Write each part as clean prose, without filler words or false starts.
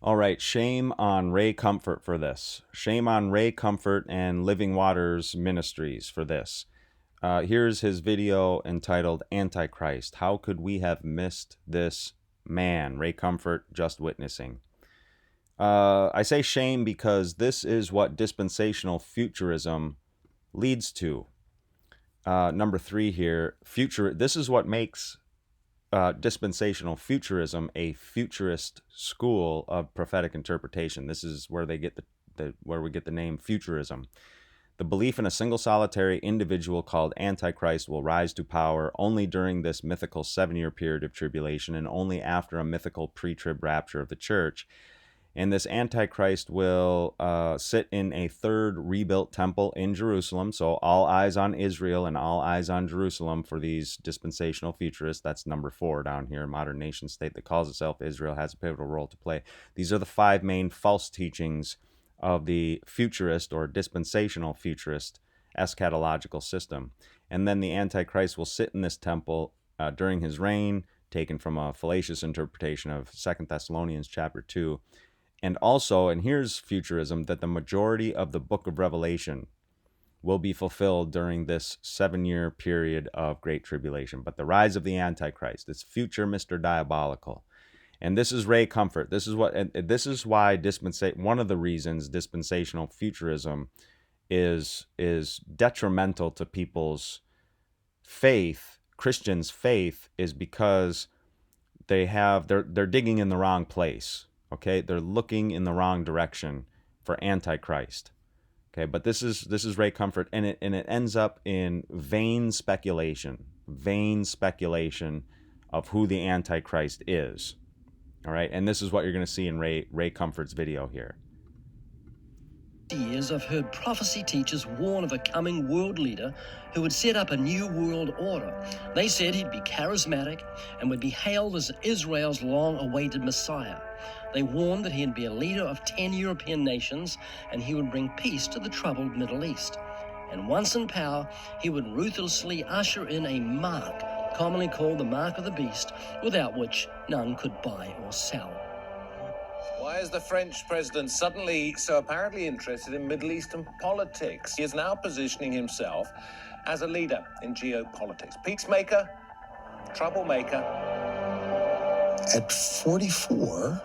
All right, shame on Ray Comfort for this. Shame on Ray Comfort and Living Waters Ministries for this. Here's his video entitled Antichrist. How could we have missed this man? Ray Comfort, just witnessing. I say shame because this is what dispensational futurism leads to. Number 3 here, this is what makes dispensational futurism a futurist school of prophetic interpretation. This is where they get where we get the name Futurism. The belief in a single solitary individual called Antichrist will rise to power only during this mythical 7-year period of tribulation and only after a mythical pre-trib rapture of the church. And this Antichrist will sit in a third rebuilt temple in Jerusalem. So all eyes on Israel and all eyes on Jerusalem for these dispensational futurists. That's number 4 down here. Modern nation state that calls itself Israel has a pivotal role to play. These are the 5 main false teachings of the futurist or dispensational futurist eschatological system. And then the Antichrist will sit in this temple during his reign, taken from a fallacious interpretation of 2 Thessalonians chapter 2. And also, and here's futurism, that the majority of the book of Revelation will be fulfilled during this 7-year period of great tribulation. But the rise of the Antichrist, it's future Mr. Diabolical. And this is Ray Comfort. This is why one of the reasons dispensational futurism is detrimental to people's faith, Christians' faith, is because they're digging in the wrong place. Okay, they're looking in the wrong direction for Antichrist. Okay, but this is Ray Comfort, and it ends up in vain speculation of who the Antichrist is. All right, and this is what you're going to see in Ray Comfort's video here. Years I've heard prophecy teachers warn of a coming world leader who would set up a new world order. They said he'd be charismatic and would be hailed as Israel's long-awaited Messiah. They warned that he'd be a leader of 10 European nations and he would bring peace to the troubled Middle East. And once in power, he would ruthlessly usher in a mark, commonly called the mark of the beast, without which none could buy or sell. Why is the French president suddenly so apparently interested in Middle Eastern politics? He is now positioning himself as a leader in geopolitics. Peacemaker, troublemaker. At 44...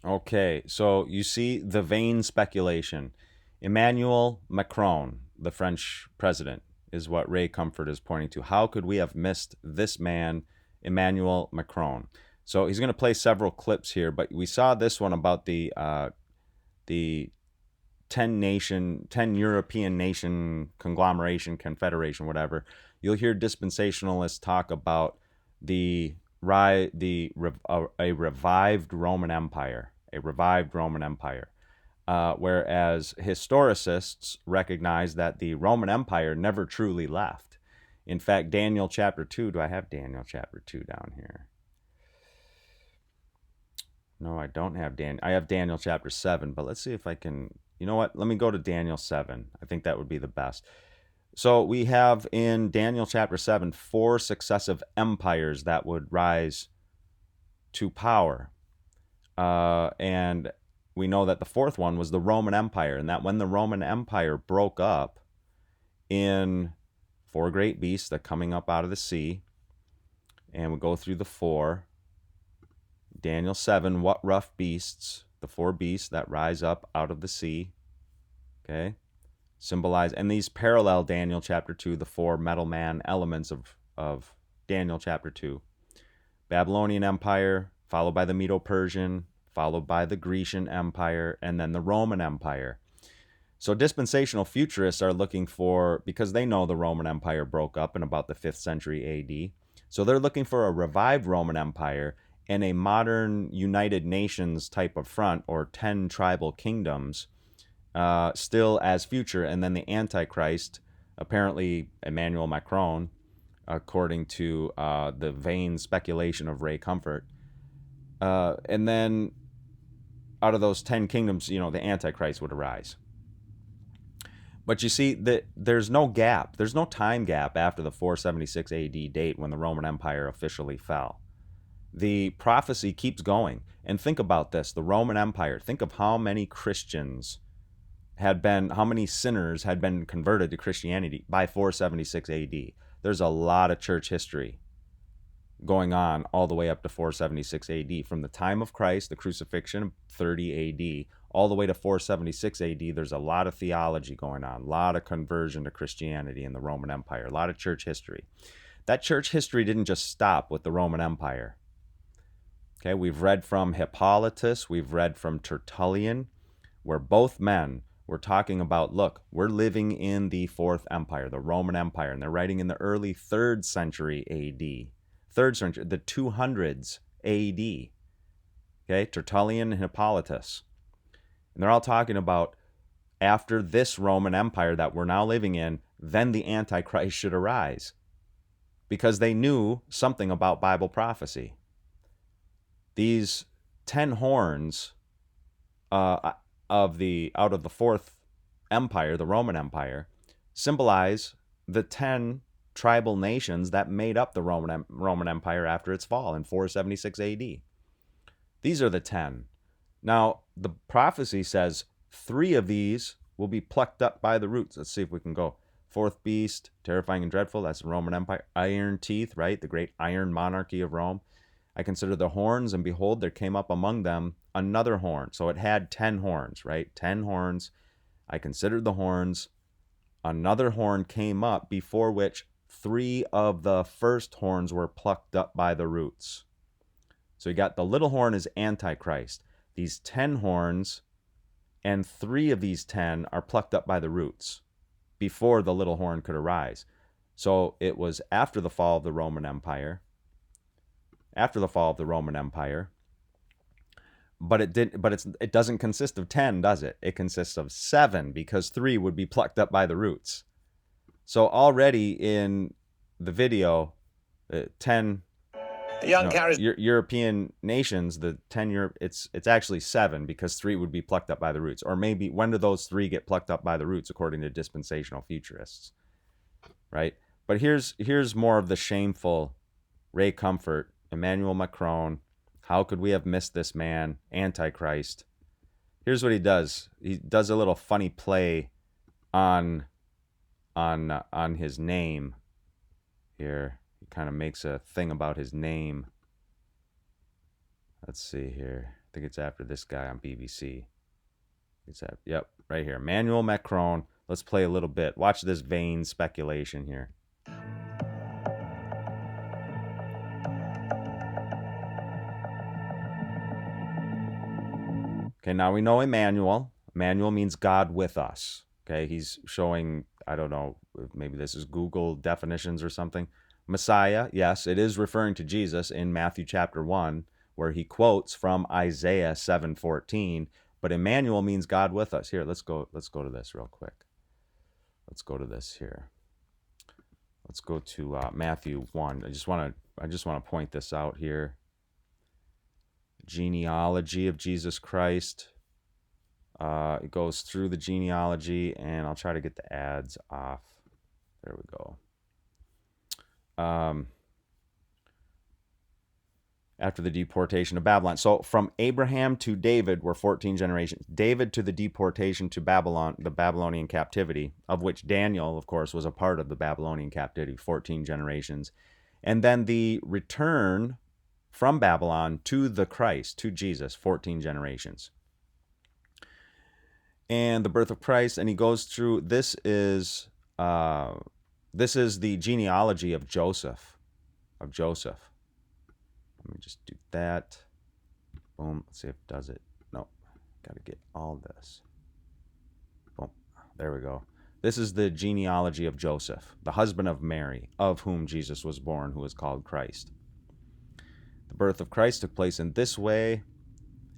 Okay, so you see the vain speculation. Emmanuel Macron, the French president, is what Ray Comfort is pointing to. How could we have missed this man, Emmanuel Macron? So he's going to play several clips here, but we saw this one about the 10 European nation conglomeration, confederation, whatever. You'll hear dispensationalists talk about a revived Roman Empire, whereas historicists recognize that the Roman Empire never truly left. In fact, Daniel chapter 2, do I have Daniel chapter 2 down here? No, I don't have Daniel. I have Daniel chapter 7, but let's see if I can, you know what? Let me go to Daniel 7. I think that would be the best. So we have in Daniel chapter 7, 4 successive empires that would rise to power. And we know that the 4th one was the Roman Empire, and that when the Roman Empire broke up in 4 great beasts that coming up out of the sea, and we go through the 4. Daniel 7, what rough beasts, the 4 beasts that rise up out of the sea, okay, symbolize, and these parallel Daniel chapter 2, the 4 metal man elements of Daniel chapter 2. Babylonian Empire, followed by the Medo-Persian, followed by the Grecian Empire, and then the Roman Empire. So dispensational futurists are looking for, because they know the Roman Empire broke up in about the 5th century AD, so they're looking for a revived Roman Empire and a modern United Nations type of front, or 10 tribal kingdoms, still as future. And then the Antichrist, apparently Emmanuel Macron, according to the vain speculation of Ray Comfort. And then out of those 10 kingdoms, the Antichrist would arise. But you see that there's no gap. There's no time gap after the 476 AD date when the Roman Empire officially fell. The prophecy keeps going. And think about this, the Roman Empire. Think of how many Christians how many sinners had been converted to Christianity by 476 AD. There's a lot of church history going on all the way up to 476 AD. From the time of Christ, the crucifixion, 30 AD, all the way to 476 AD, there's a lot of theology going on, a lot of conversion to Christianity in the Roman Empire, a lot of church history. That church history didn't just stop with the Roman Empire. Okay, we've read from Hippolytus, we've read from Tertullian, where both men were talking about, look, we're living in the Fourth Empire, the Roman Empire, and they're writing in the early 3rd century AD. 3rd century, the 200s AD. Okay, Tertullian and Hippolytus. And they're all talking about after this Roman Empire that we're now living in, then the Antichrist should arise. Because they knew something about Bible prophecy. These 10 horns out of the 4th Empire, the Roman Empire, symbolize the 10 tribal nations that made up the Roman Empire after its fall in 476 AD. These are the 10. Now, the prophecy says 3 of these will be plucked up by the roots. Let's see if we can go. 4th beast, terrifying and dreadful, that's the Roman Empire. Iron teeth, right? The great iron monarchy of Rome. I consider the horns, and behold, there came up among them another horn. So it had 10 horns, right? 10 horns. I considered the horns. Another horn came up, before which 3 of the first horns were plucked up by the roots. So you got the little horn is Antichrist. These 10 horns, and 3 of these 10 are plucked up by the roots before the little horn could arise. So it was after the fall of the Roman Empire. But it doesn't consist of 10, does it? It consists of 7, because 3 would be plucked up by the roots. So already in the video, 10 European nations, the 10 it's actually 7, because 3 would be plucked up by the roots. Or maybe when do those 3 get plucked up by the roots, according to dispensational futurists, right? But here's more of the shameful Ray Comfort, Emmanuel Macron. How could we have missed this man, Antichrist? Here's what he does. He does a little funny play on his name here. He kind of makes a thing about his name. Let's see here. I think it's after this guy on BBC. Yep, right here. Emmanuel Macron. Let's play a little bit. Watch this vain speculation here. Okay, now we know Emmanuel. Emmanuel means God with us. Okay, he's showing, I don't know, maybe this is Google definitions or something. Messiah, yes, it is referring to Jesus in Matthew chapter 1, where he quotes from Isaiah 7:14. But Emmanuel means God with us. Here, let's go to this real quick. Let's go to this here. Let's go to Matthew 1. I just want to point this out here. Genealogy of Jesus Christ. It goes through the genealogy, and I'll try to get the ads off. There we go. After the deportation of Babylon. So from Abraham to David were 14 generations. David to the deportation to Babylon, the Babylonian captivity, of which Daniel, of course, was a part of the Babylonian captivity, 14 generations. And then the return from Babylon to the Christ, to Jesus, 14 generations. And the birth of Christ, and he goes through, this is the genealogy of Joseph. Let me just do that. Boom. Let's see if it does it. No, got to get all this. Boom. There we go. This is the genealogy of Joseph, the husband of Mary, of whom Jesus was born, who is called Christ. The birth of Christ took place in this way,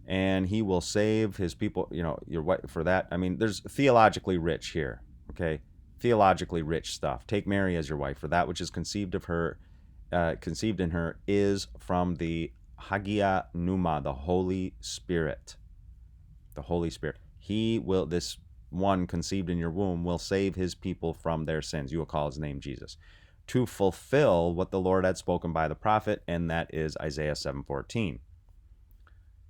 and he will save his people. You know, your wife for that. I mean, there's theologically rich here. Okay, theologically rich stuff. Take Mary as your wife, for that which is conceived in her is from the Hagia Pneuma, the Holy Spirit. The Holy Spirit. He will, this one conceived in your womb, will save his people from their sins. You will call his name Jesus, to fulfill what the Lord had spoken by the prophet, and that is Isaiah 7:14.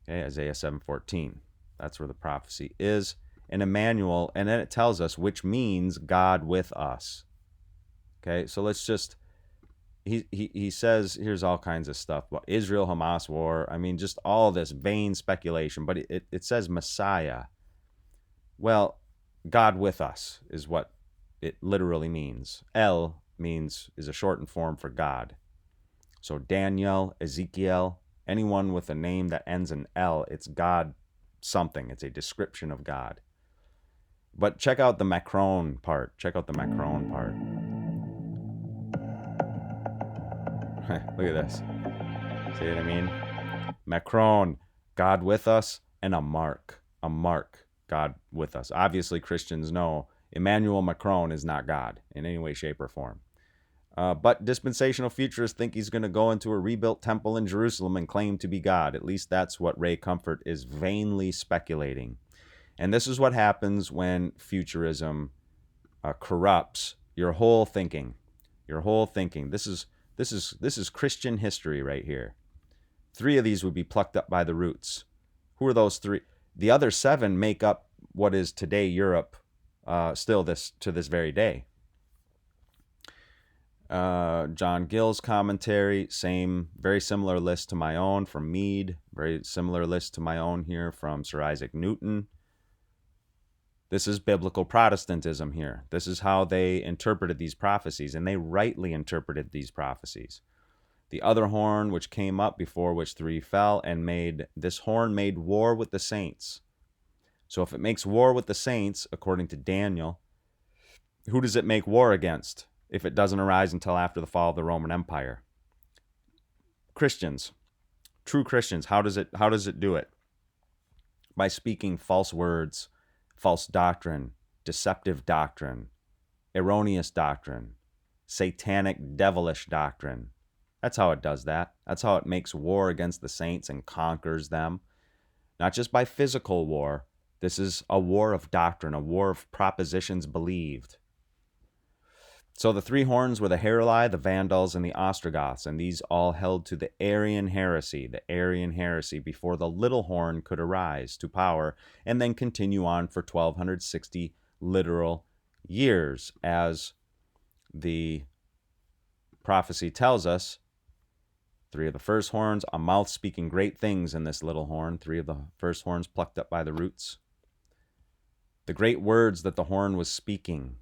Okay, Isaiah 7:14. That's where the prophecy is. And Emmanuel, and then it tells us, which means God with us. Okay, so let's just, he says, here's all kinds of stuff about Israel-Hamas war. I mean, just all this vain speculation, but it says Messiah. Well, God with us is what it literally means. El is a shortened form for God. So Daniel, Ezekiel, anyone with a name that ends in L, it's God something. It's a description of God. But check out the Macron part. Check out the Macron part. Look at this. See what I mean? Macron, God with us, and a mark. A mark, God with us. Obviously, Christians know Emmanuel Macron is not God in any way, shape, or form. But dispensational futurists think he's going to go into a rebuilt temple in Jerusalem and claim to be God. At least that's what Ray Comfort is vainly speculating. And this is what happens when futurism corrupts your whole thinking. Your whole thinking. This is Christian history right here. 3 of these would be plucked up by the roots. Who are those 3? The other 7 make up what is today Europe, still to this very day. John Gill's commentary, same, very similar list to my own from Mead, very similar list to my own here from Sir Isaac Newton. This is biblical Protestantism here. This is how they interpreted these prophecies, and they rightly interpreted these prophecies. The other horn which came up, before which 3 fell, and this horn made war with the saints. So if it makes war with the saints, according to Daniel, who does it make war against if it doesn't arise until after the fall of the Roman Empire? Christians, true Christians. How does it do it? By speaking false words, false doctrine, deceptive doctrine, erroneous doctrine, satanic, devilish doctrine. That's how it does that. That's how it makes war against the saints and conquers them. Not just by physical war. This is a war of doctrine, a war of propositions believed. So the 3 horns were the Heruli, the Vandals, and the Ostrogoths, and these all held to the Arian heresy before the little horn could arise to power and then continue on for 1260 literal years, as the prophecy tells us. 3 of the first horns, a mouth speaking great things in this little horn. 3 of the first horns plucked up by the roots. The great words that the horn was speaking.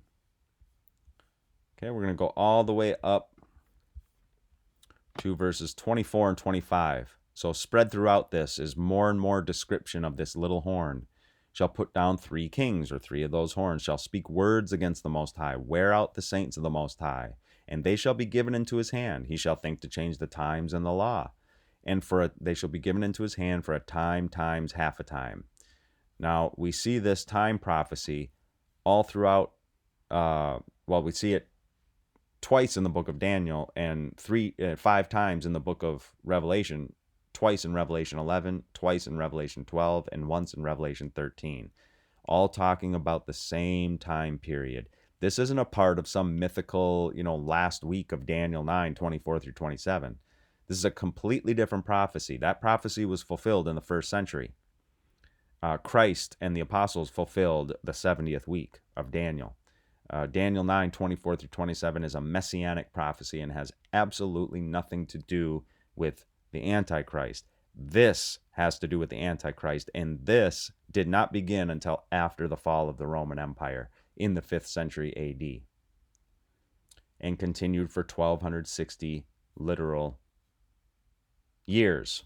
Okay, we're going to go all the way up to verses 24 and 25. So spread throughout this is more and more description of this little horn. Shall put down 3 kings, or 3 of those horns, shall speak words against the Most High, wear out the saints of the Most High, and they shall be given into his hand. He shall think to change the times and the law. And they shall be given into his hand for a time, times, half a time. Now, we see this time prophecy all throughout, we see it twice in the book of Daniel and 5 times in the book of Revelation, twice in Revelation 11, twice in Revelation 12, and once in Revelation 13, all talking about the same time period. This isn't a part of some mythical, last week of Daniel 9, 24 through 27. This is a completely different prophecy. That prophecy was fulfilled in the 1st century. Christ and the apostles fulfilled the 70th week of Daniel. Daniel 9, 24 through 27 is a messianic prophecy and has absolutely nothing to do with the Antichrist. This has to do with the Antichrist, and this did not begin until after the fall of the Roman Empire in the 5th century AD, and continued for 1260 literal years.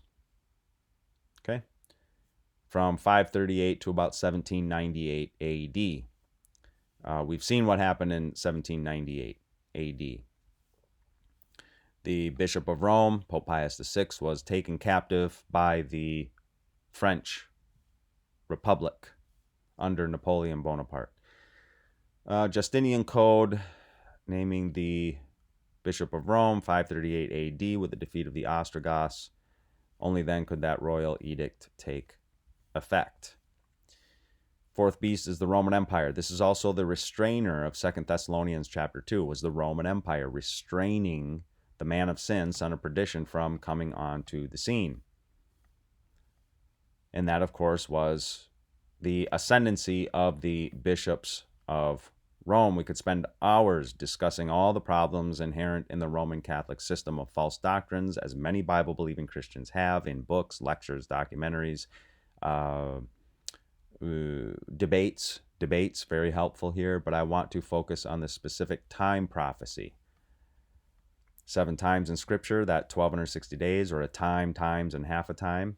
Okay? From 538 to about 1798 AD. We've seen what happened in 1798 AD. The Bishop of Rome, Pope Pius VI, was taken captive by the French Republic under Napoleon Bonaparte. Justinian Code naming the Bishop of Rome, 538 AD, with the defeat of the Ostrogoths. Only then could that royal edict take effect. 4th beast is the Roman Empire. This is also the restrainer of 2 Thessalonians chapter 2, was the Roman Empire, restraining the man of sin, son of perdition, from coming onto the scene. And that, of course, was the ascendancy of the bishops of Rome. We could spend hours discussing all the problems inherent in the Roman Catholic system of false doctrines, as many Bible-believing Christians have in books, lectures, documentaries, debates. Debates, very helpful here, but I want to focus on the specific time prophecy. 7 times in Scripture, that 1260 days, or a time, times, and half a time.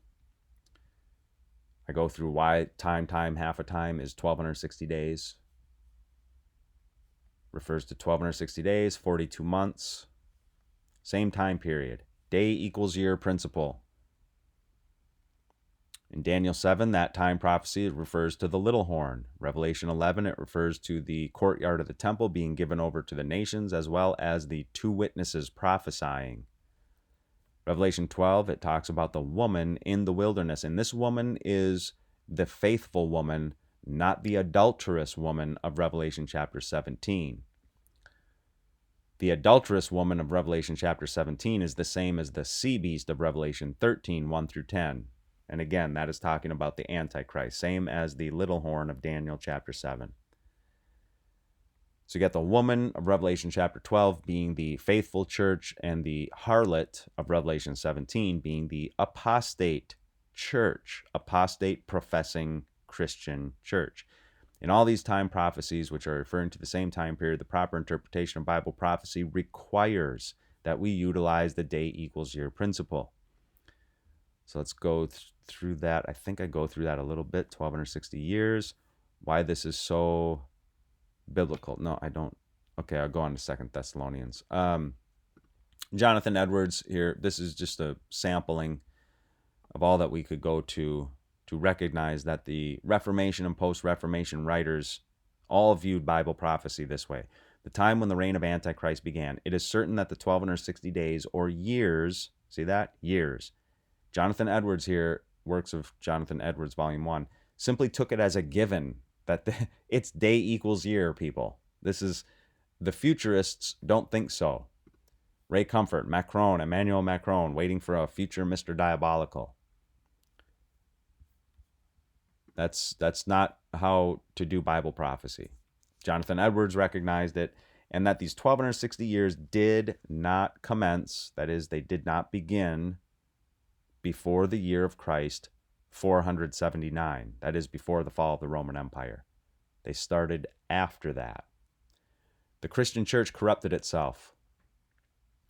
I go through why time, half a time is 1260 days. Refers to 1260 days, 42 months. Same time period. Day equals year principle. In Daniel 7, that time prophecy refers to the little horn. Revelation 11, it refers to the courtyard of the temple being given over to the nations, as well as the 2 witnesses prophesying. Revelation 12, it talks about the woman in the wilderness. And this woman is the faithful woman, not the adulterous woman of Revelation chapter 17. The adulterous woman of Revelation chapter 17 is the same as the sea beast of Revelation 13, 1 through 10. And again, that is talking about the Antichrist, same as the little horn of Daniel chapter 7. So you get the woman of Revelation chapter 12 being the faithful church, and the harlot of Revelation 17 being the apostate church, apostate professing Christian church. In all these time prophecies, which are referring to the same time period, the proper interpretation of Bible prophecy requires that we utilize the day equals year principle. So let's go through that. I think I go through that a little bit. 1260 years. Why this is so biblical. No, I don't. Okay, I'll go on to 2 Thessalonians. Jonathan Edwards here. This is just a sampling of all that we could go to recognize that the Reformation and post-Reformation writers all viewed Bible prophecy this way. The time when the reign of Antichrist began. It is certain that the 1260 days or years, see that? Years. Jonathan Edwards here, Works of Jonathan Edwards, Volume 1, simply took it as a given that it's day equals year, people. This is, the Futurists don't think so. Ray Comfort, Emmanuel Macron, waiting for a future Mr. Diabolical. That's not how to do Bible prophecy. Jonathan Edwards recognized it, and that these 1260 years did not commence, that is, they did not begin before the year of Christ 479, that is, before the fall of the Roman Empire. They started after that. The Christian church corrupted itself.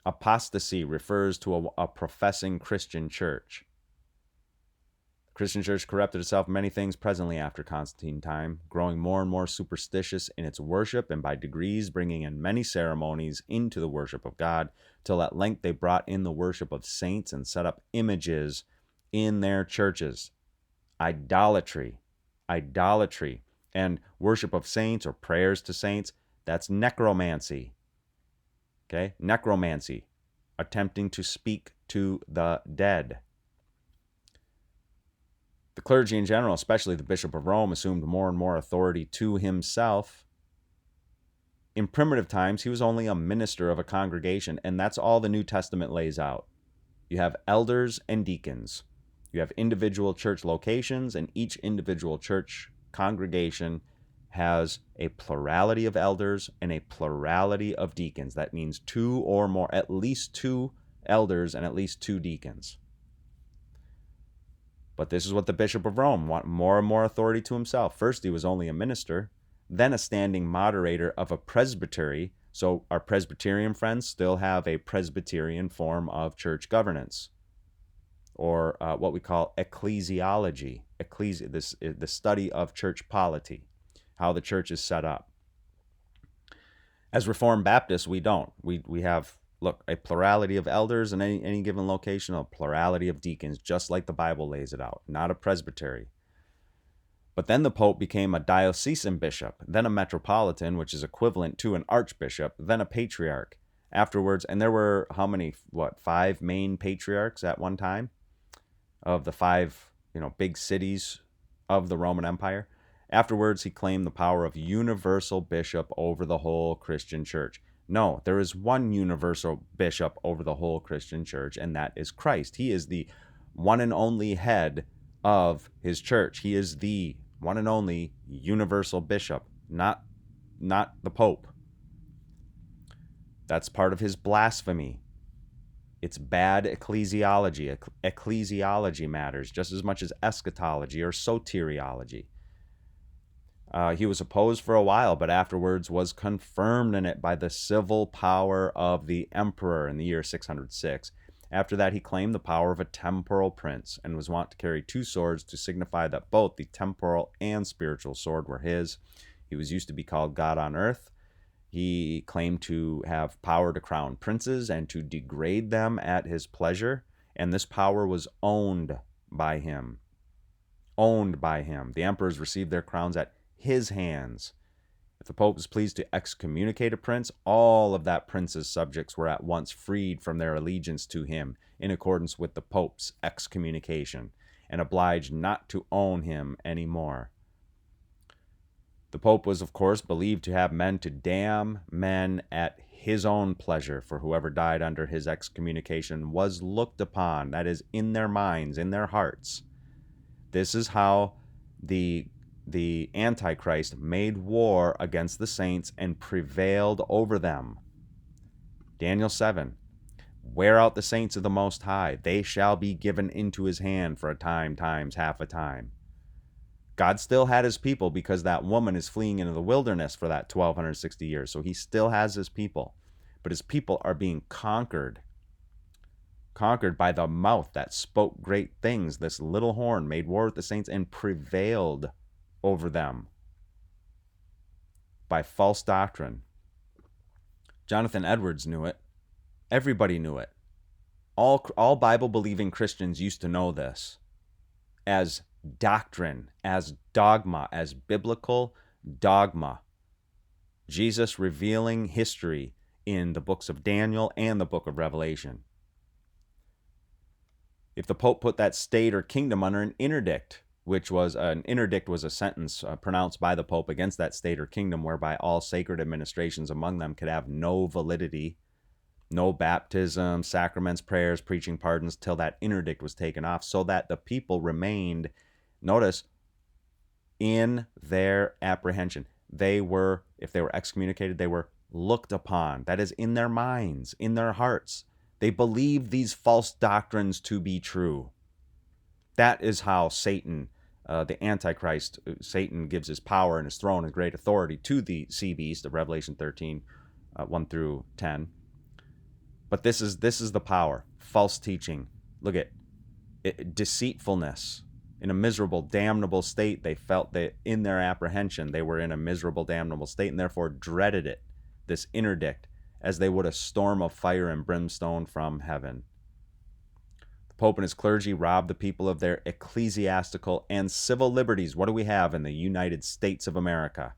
Apostasy refers to a professing Christian church. The Christian church corrupted itself in many things presently after Constantine time, growing more and more superstitious in its worship, and by degrees bringing in many ceremonies into the worship of God, till at length they brought in the worship of saints and set up images in their churches. Idolatry. And worship of saints or prayers to saints, that's necromancy. Okay? Necromancy. Attempting to speak to the dead. The clergy in general, especially the Bishop of Rome, assumed more and more authority to himself. In primitive times, he was only a minister of a congregation, and that's all the New Testament lays out. You have elders and deacons. You have individual church locations, and each individual church congregation has a plurality of elders and a plurality of deacons. That means 2 or more, at least 2 elders and at least 2 deacons. But this is what the Bishop of Rome wanted, more and more authority to himself. First, he was only a minister, then a standing moderator of a presbytery. So our Presbyterian friends still have a Presbyterian form of church governance, or what we call ecclesiology, the study of church polity, how the church is set up. As Reformed Baptists, we don't. We have, look, a plurality of elders in any given location, a plurality of deacons, just like the Bible lays it out, not a presbytery. But then the Pope became a diocesan bishop, then a metropolitan, which is equivalent to an archbishop, then a patriarch. Afterwards, and there were how many, 5 main patriarchs at one time of the 5, big cities of the Roman Empire. Afterwards, he claimed the power of universal bishop over the whole Christian church. No, there is one universal bishop over the whole Christian church, and that is Christ. He is the one and only head of his church. He is the one and only universal bishop, not the Pope. That's part of his blasphemy. It's bad ecclesiology. Ecclesiology matters just as much as eschatology or soteriology. He was opposed for a while, but afterwards was confirmed in it by the civil power of the emperor in the year 606. After that, he claimed the power of a temporal prince and was wont to carry two swords to signify that both the temporal and spiritual sword were his. He was used to be called God on earth. He claimed to have power to crown princes and to degrade them at his pleasure, and this power was owned by him. Owned by him. The emperors received their crowns at his hands. If the Pope was pleased to excommunicate a prince, all of that prince's subjects were at once freed from their allegiance to him in accordance with the Pope's excommunication and obliged not to own him any more. The Pope was, of course, believed to have men to damn men at his own pleasure, for whoever died under his excommunication was looked upon, that is, in their minds, in their hearts. This is how the Antichrist made war against the saints and prevailed over them. Daniel 7, wear out the saints of the Most High. They shall be given into his hand for a time, times half a time. God still had his people because that woman is fleeing into the wilderness for that 1260 years. So he still has his people. But his people are being conquered by the mouth that spoke great things. This little horn made war with the saints and prevailed over them by false doctrine. Jonathan Edwards knew it. Everybody knew it. All Bible-believing Christians used to know this as doctrine, as dogma, as biblical dogma. Jesus revealing history in the books of Daniel and the book of Revelation. If the Pope put that state or kingdom under an interdict, which was an interdict was a sentence pronounced by the Pope against that state or kingdom whereby all sacred administrations among them could have no validity, no baptism, sacraments, prayers, preaching, pardons, till that interdict was taken off, so that the people remained, notice, in their apprehension. They were, if they were excommunicated, they were looked upon. That is, in their minds, in their hearts. They believed these false doctrines to be true. That is how Satan, the Antichrist, Satan gives his power and his throne and great authority to the sea beast of Revelation 13, 1 through 10. But this is the power. False teaching. Look at it, deceitfulness. In a miserable, damnable state, they felt that in their apprehension, they were in a miserable, damnable state, and therefore dreaded it, this interdict, as they would a storm of fire and brimstone from heaven. The Pope and his clergy robbed the people of their ecclesiastical and civil liberties. What do we have in the United States of America?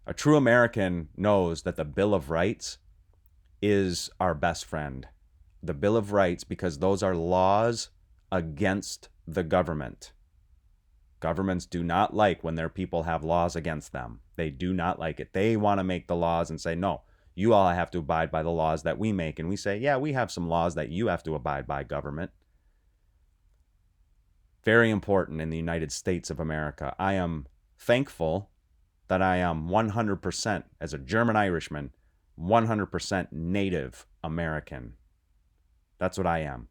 A true American knows that the Bill of Rights is our best friend. The Bill of Rights, because those are laws against the government. Governments do not like when their people have laws against them. They do not like it. They want to make the laws and say, no, you all have to abide by the laws that we make. And we say, yeah, we have some laws that you have to abide by, government. Very important in the United States of America. I am thankful that I am 100%, as a German Irishman, 100% Native American. That's what I am.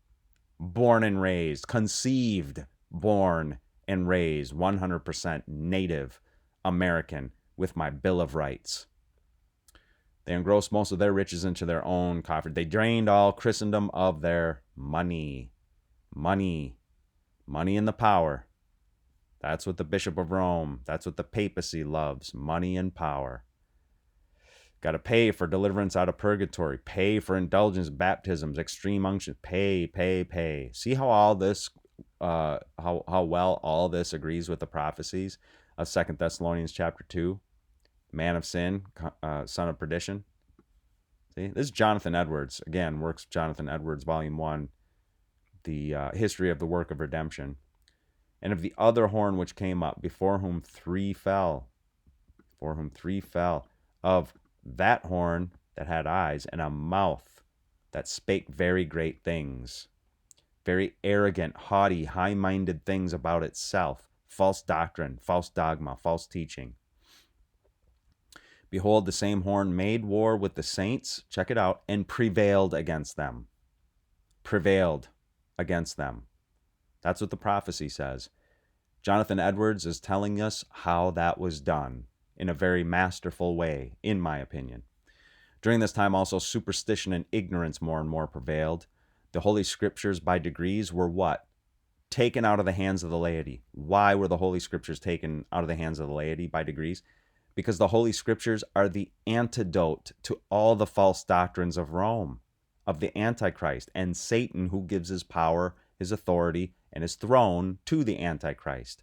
Born and raised, conceived, born and raised, 100% Native American with my Bill of Rights. They engrossed most of their riches into their own coffers. They drained all Christendom of their money. Money and the power. That's what the Bishop of Rome, that's what the papacy loves, money and power. Got to pay for deliverance out of purgatory, pay for indulgence, baptisms, extreme unction, pay. See how all this, how well all this agrees with the prophecies of 2 Thessalonians chapter 2, man of sin, son of perdition. See, this is Jonathan Edwards, again, works of Jonathan Edwards, volume 1, the history of the work of redemption. And of the other horn which came up, before whom three fell, of that horn that had eyes and a mouth that spake very great things. very arrogant, haughty, high-minded things about itself, false doctrine, false dogma, false teaching. Behold, the same horn made war with the saints, check it out, and prevailed against them. Prevailed against them. That's what the prophecy says. Jonathan Edwards is telling us how that was done in a very masterful way, in my opinion. During this time, also, superstition and ignorance more and more prevailed. The Holy Scriptures, by degrees, were what? Taken out of the hands of the laity. Why were the Holy Scriptures taken out of the hands of the laity by degrees? Because the Holy Scriptures are the antidote to all the false doctrines of Rome, of the Antichrist, and Satan, who gives his power, his authority, and his throne to the Antichrist.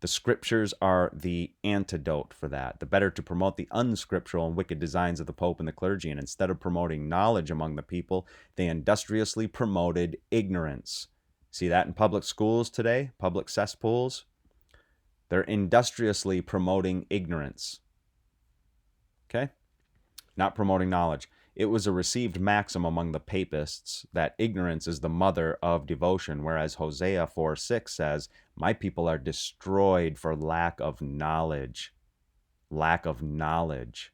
The Scriptures are the antidote for that, the better to promote the unscriptural and wicked designs of the Pope and the clergy, and instead of promoting knowledge among the people, they industriously promoted ignorance. See that in public schools today, public cesspools? They're industriously promoting ignorance. Okay? Not promoting knowledge. It was a received maxim among the papists that ignorance is the mother of devotion, whereas Hosea 4:6 says, my people are destroyed for lack of knowledge. Lack of knowledge.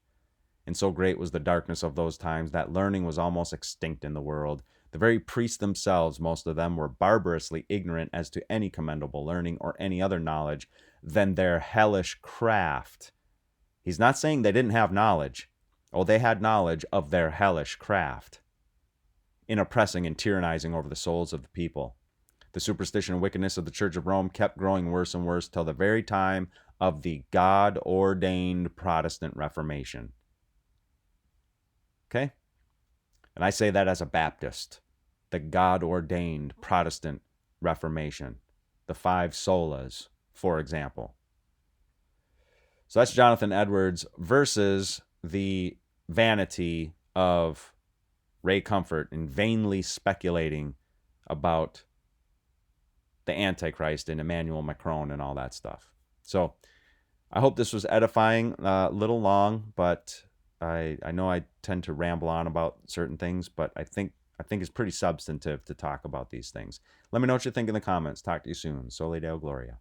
And so great was the darkness of those times that learning was almost extinct in the world. The very priests themselves, most of them, were barbarously ignorant as to any commendable learning or any other knowledge than their hellish craft. He's not saying they didn't have knowledge. Oh, they had knowledge of their hellish craft in oppressing and tyrannizing over the souls of the people. The superstition and wickedness of the Church of Rome kept growing worse and worse till the very time of the God-ordained Protestant Reformation. Okay? And I say that as a Baptist. The God-ordained Protestant Reformation. The 5 solas, for example. So that's Jonathan Edwards versus the vanity of Ray Comfort and vainly speculating about the Antichrist and Emmanuel Macron and all that stuff. So I hope this was edifying, a little long, but I know I tend to ramble on about certain things, but I think it's pretty substantive to talk about these things. Let me know what you think in the comments. Talk to you soon. Soli Deo Gloria.